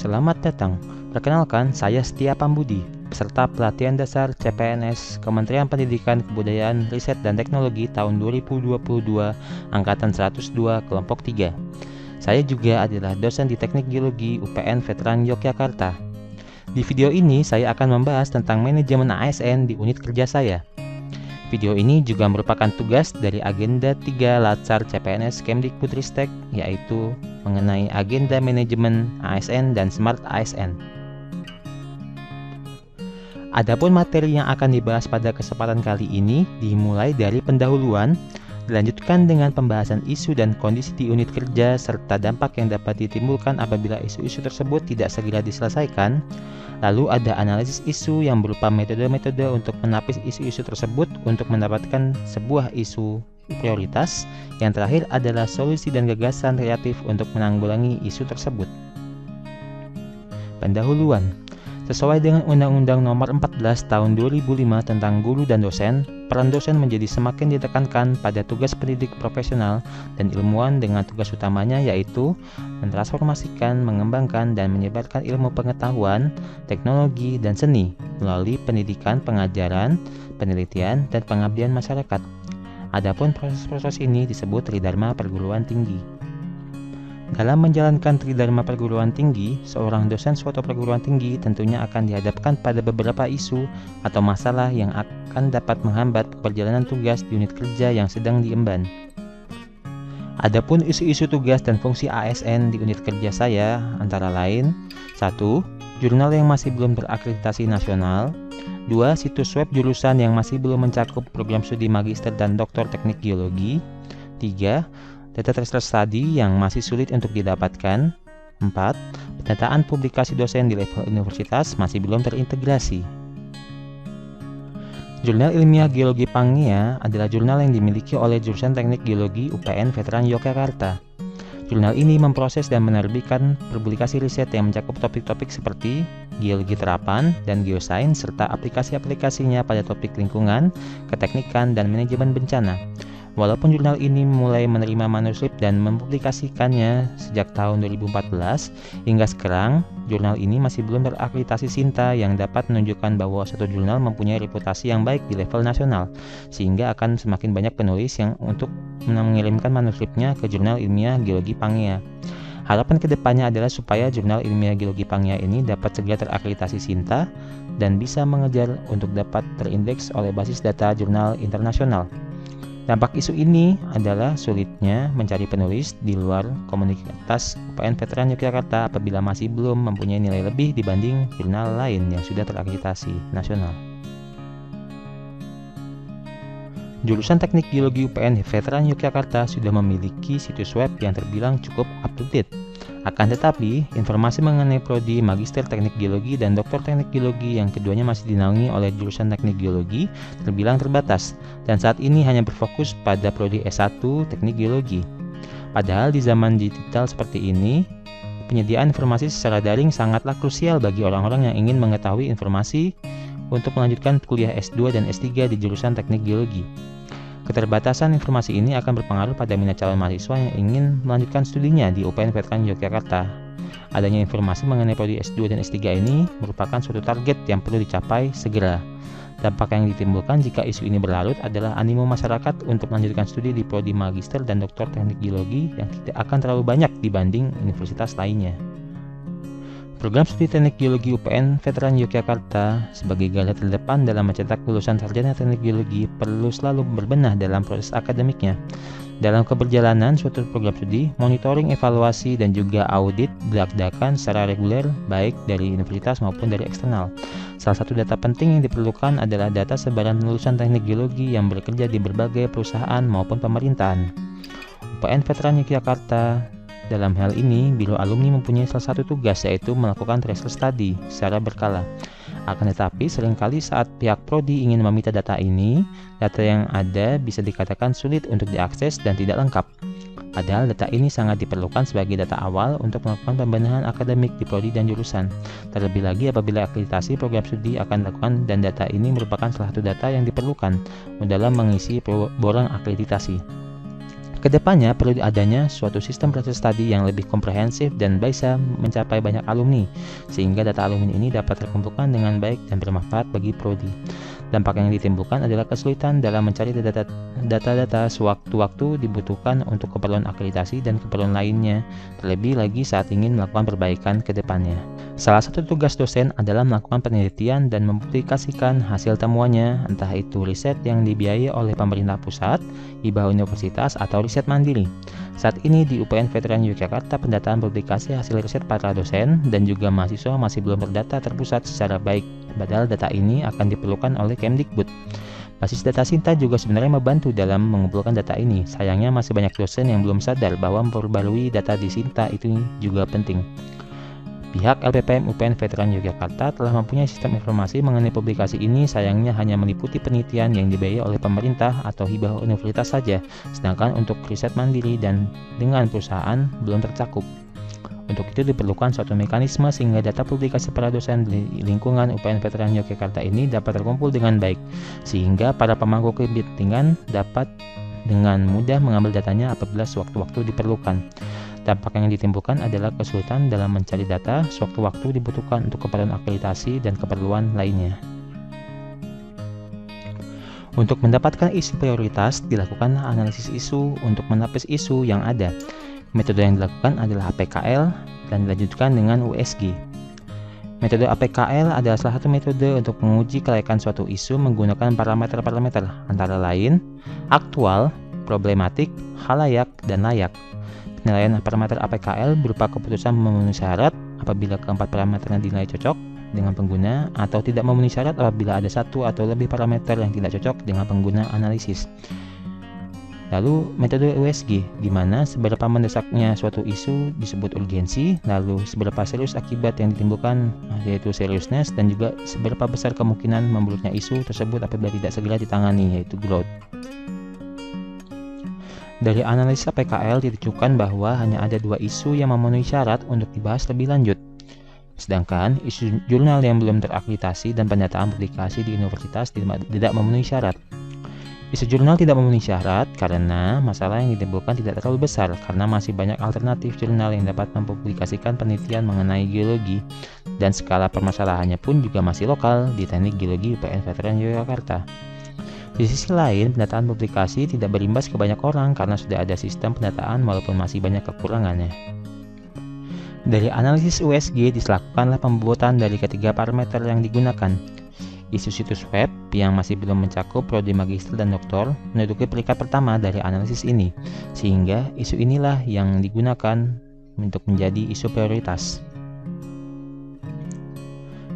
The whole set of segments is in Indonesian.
Selamat datang. Perkenalkan, saya Setia Pambudi, peserta pelatihan dasar CPNS Kementerian Pendidikan, Kebudayaan, Riset, dan Teknologi tahun 2022, Angkatan 102, Kelompok 3. Saya juga adalah dosen di Teknik Geologi UPN Veteran Yogyakarta. Di video ini, saya akan membahas tentang manajemen ASN di unit kerja saya. Video ini juga merupakan tugas dari agenda 3 Latsar CPNS Kemdikbudristek, yaitu mengenai agenda manajemen ASN dan Smart ASN. Adapun materi yang akan dibahas pada kesempatan kali ini dimulai dari pendahuluan, dilanjutkan dengan pembahasan isu dan kondisi di unit kerja serta dampak yang dapat ditimbulkan apabila isu-isu tersebut tidak segera diselesaikan. Lalu ada analisis isu yang berupa metode-metode untuk menapis isu-isu tersebut untuk mendapatkan sebuah isu prioritas. Yang terakhir adalah solusi dan gagasan kreatif untuk menanggulangi isu tersebut. Pendahuluan. Sesuai dengan Undang-Undang Nomor 14 Tahun 2005 tentang guru dan dosen, peran dosen menjadi semakin ditekankan pada tugas pendidik profesional dan ilmuwan dengan tugas utamanya yaitu mentransformasikan, mengembangkan, dan menyebarkan ilmu pengetahuan, teknologi, dan seni melalui pendidikan, pengajaran, penelitian, dan pengabdian masyarakat. Adapun proses-proses ini disebut Tridharma Perguruan Tinggi. Dalam menjalankan Tridharma Perguruan Tinggi, seorang dosen suatu perguruan tinggi tentunya akan dihadapkan pada beberapa isu atau masalah yang akan dapat menghambat perjalanan tugas di unit kerja yang sedang diemban. Adapun isu-isu tugas dan fungsi ASN di unit kerja saya antara lain: 1. Jurnal yang masih belum terakreditasi nasional. 2. Situs web jurusan yang masih belum mencakup program studi magister dan doktor teknik geologi. 3. Data tracer study yang masih sulit untuk didapatkan. 4. Pendataan publikasi dosen di level universitas masih belum terintegrasi. Jurnal Ilmiah Geologi Pangea adalah jurnal yang dimiliki oleh jurusan Teknik Geologi UPN Veteran Yogyakarta. Jurnal ini memproses dan menerbitkan publikasi riset yang mencakup topik-topik seperti geologi terapan dan geosains serta aplikasi-aplikasinya pada topik lingkungan, keteknikan, dan manajemen bencana. Walaupun jurnal ini mulai menerima manuskrip dan mempublikasikannya sejak tahun 2014, hingga sekarang jurnal ini masih belum terakreditasi SINTA yang dapat menunjukkan bahwa suatu jurnal mempunyai reputasi yang baik di level nasional, sehingga akan semakin banyak penulis yang untuk mengirimkan manuskripnya ke Jurnal Ilmiah Geologi Pangea. Harapan kedepannya adalah supaya Jurnal Ilmiah Geologi Pangea ini dapat segera terakreditasi SINTA dan bisa mengejar untuk dapat terindeks oleh basis data jurnal internasional. Dampak isu ini adalah sulitnya mencari penulis di luar komunitas UPN Veteran Yogyakarta apabila masih belum mempunyai nilai lebih dibanding jurnal lain yang sudah terakreditasi nasional. Jurusan Teknik Geologi UPN Veteran Yogyakarta sudah memiliki situs web yang terbilang cukup up-to-date. Akan tetapi, informasi mengenai prodi Magister Teknik Geologi dan Doktor Teknik Geologi yang keduanya masih dinaungi oleh jurusan Teknik Geologi terbilang terbatas, dan saat ini hanya berfokus pada prodi S1 Teknik Geologi. Padahal di zaman digital seperti ini, penyediaan informasi secara daring sangatlah krusial bagi orang-orang yang ingin mengetahui informasi untuk melanjutkan kuliah S2 dan S3 di jurusan Teknik Geologi. Keterbatasan informasi ini akan berpengaruh pada minat calon mahasiswa yang ingin melanjutkan studinya di UPN Veteran Yogyakarta. Adanya informasi mengenai prodi S2 dan S3 ini merupakan suatu target yang perlu dicapai segera. Dampak yang ditimbulkan jika isu ini berlarut adalah animo masyarakat untuk melanjutkan studi di prodi Magister dan Doktor Teknik Geologi yang tidak akan terlalu banyak dibanding universitas lainnya. Program studi Teknik Geologi UPN Veteran Yogyakarta sebagai garda terdepan dalam mencetak lulusan sarjana Teknik Geologi perlu selalu berbenah dalam proses akademiknya. Dalam keberjalanan suatu program studi, monitoring, evaluasi, dan juga audit dilakukan secara reguler baik dari universitas maupun dari eksternal. Salah satu data penting yang diperlukan adalah data sebaran lulusan Teknik Geologi yang bekerja di berbagai perusahaan maupun pemerintahan. UPN Veteran Yogyakarta dalam hal ini, Biro Alumni mempunyai salah satu tugas yaitu melakukan tracer study secara berkala. Akan tetapi, seringkali saat pihak prodi ingin meminta data ini, data yang ada bisa dikatakan sulit untuk diakses dan tidak lengkap. Padahal data ini sangat diperlukan sebagai data awal untuk melakukan pembenahan akademik di prodi dan jurusan. Terlebih lagi apabila akreditasi program studi akan dilakukan dan data ini merupakan salah satu data yang diperlukan dalam mengisi borang akreditasi. Kedepannya perlu adanya suatu sistem proses study yang lebih komprehensif dan bisa mencapai banyak alumni, sehingga data alumni ini dapat terkumpulkan dengan baik dan bermanfaat bagi prodi. Dampak yang ditimbulkan adalah kesulitan dalam mencari data-data sewaktu-waktu dibutuhkan untuk keperluan akreditasi dan keperluan lainnya, terlebih lagi saat ingin melakukan perbaikan ke depannya. Salah satu tugas dosen adalah melakukan penelitian dan mempublikasikan hasil temuannya, entah itu riset yang dibiayai oleh pemerintah pusat, hibah universitas, atau riset mandiri. Saat ini di UPN Veteran Yogyakarta, pendataan publikasi hasil riset para dosen dan juga mahasiswa masih belum terdata terpusat secara baik, padahal data ini akan diperlukan oleh Kemdikbud. Basis data Sinta juga sebenarnya membantu dalam mengumpulkan data ini. Sayangnya masih banyak dosen yang belum sadar bahwa memperbarui data di Sinta itu juga penting. Pihak LPPM UPN Veteran Yogyakarta telah mempunyai sistem informasi mengenai publikasi ini, sayangnya hanya meliputi penelitian yang dibiayai oleh pemerintah atau hibah universitas saja, sedangkan untuk riset mandiri dan dengan perusahaan belum tercakup. Untuk itu diperlukan suatu mekanisme sehingga data publikasi para dosen di lingkungan UPN Veteran Yogyakarta ini dapat terkumpul dengan baik, sehingga para pemangku kepentingan dapat dengan mudah mengambil datanya apabila sewaktu-waktu diperlukan. Dampak yang ditimbulkan adalah kesulitan dalam mencari data sewaktu-waktu dibutuhkan untuk keperluan akreditasi dan keperluan lainnya. Untuk mendapatkan isu prioritas, dilakukan analisis isu untuk menapis isu yang ada. Metode yang dilakukan adalah APKL dan dilanjutkan dengan USG. Metode APKL adalah salah satu metode untuk menguji kelayakan suatu isu menggunakan parameter-parameter antara lain aktual, problematik, halayak, dan layak. Penilaian parameter APKL berupa keputusan memenuhi syarat apabila keempat parameternya dinilai cocok dengan pengguna atau tidak memenuhi syarat apabila ada satu atau lebih parameter yang tidak cocok dengan pengguna analisis. Lalu metode USG, di mana seberapa mendesaknya suatu isu disebut urgensi, lalu seberapa serius akibat yang ditimbulkan yaitu seriousness, dan juga seberapa besar kemungkinan memburuknya isu tersebut apabila tidak segera ditangani yaitu growth. Dari analisa PKL ditunjukkan bahwa hanya ada dua isu yang memenuhi syarat untuk dibahas lebih lanjut. Sedangkan isu jurnal yang belum terakreditasi dan pendataan publikasi di universitas tidak memenuhi syarat. Isu jurnal tidak memenuhi syarat karena masalah yang ditimbulkan tidak terlalu besar karena masih banyak alternatif jurnal yang dapat mempublikasikan penelitian mengenai geologi, dan skala permasalahannya pun juga masih lokal di Teknik Geologi UPN Veteran Yogyakarta. Di sisi lain, pendataan publikasi tidak berimbas ke banyak orang karena sudah ada sistem pendataan walaupun masih banyak kekurangannya. Dari analisis USG dilakukanlah pembuatan dari ketiga parameter yang digunakan. Isu situs web yang masih belum mencakup prodi magister dan doktor menduduki peringkat pertama dari analisis ini, sehingga isu inilah yang digunakan untuk menjadi isu prioritas.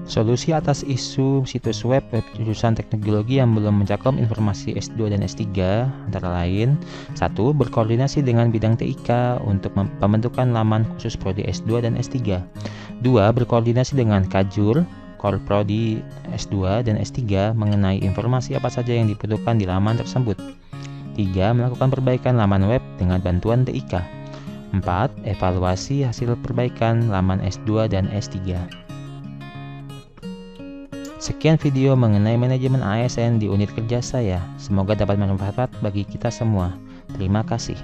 Solusi atas isu situs web jurusan teknik geologi yang belum mencakup informasi S2 dan S3 antara lain: 1. Berkoordinasi dengan bidang TIK untuk pembentukan laman khusus prodi S2 dan S3. 2. Berkoordinasi dengan Kajur, Core Prodi S2 dan S3 mengenai informasi apa saja yang dibutuhkan di laman tersebut. 3. Melakukan perbaikan laman web dengan bantuan TIK. 4. Evaluasi hasil perbaikan laman S2 dan S3. Sekian video mengenai manajemen ASN di unit kerja saya. Semoga dapat bermanfaat bagi kita semua. Terima kasih.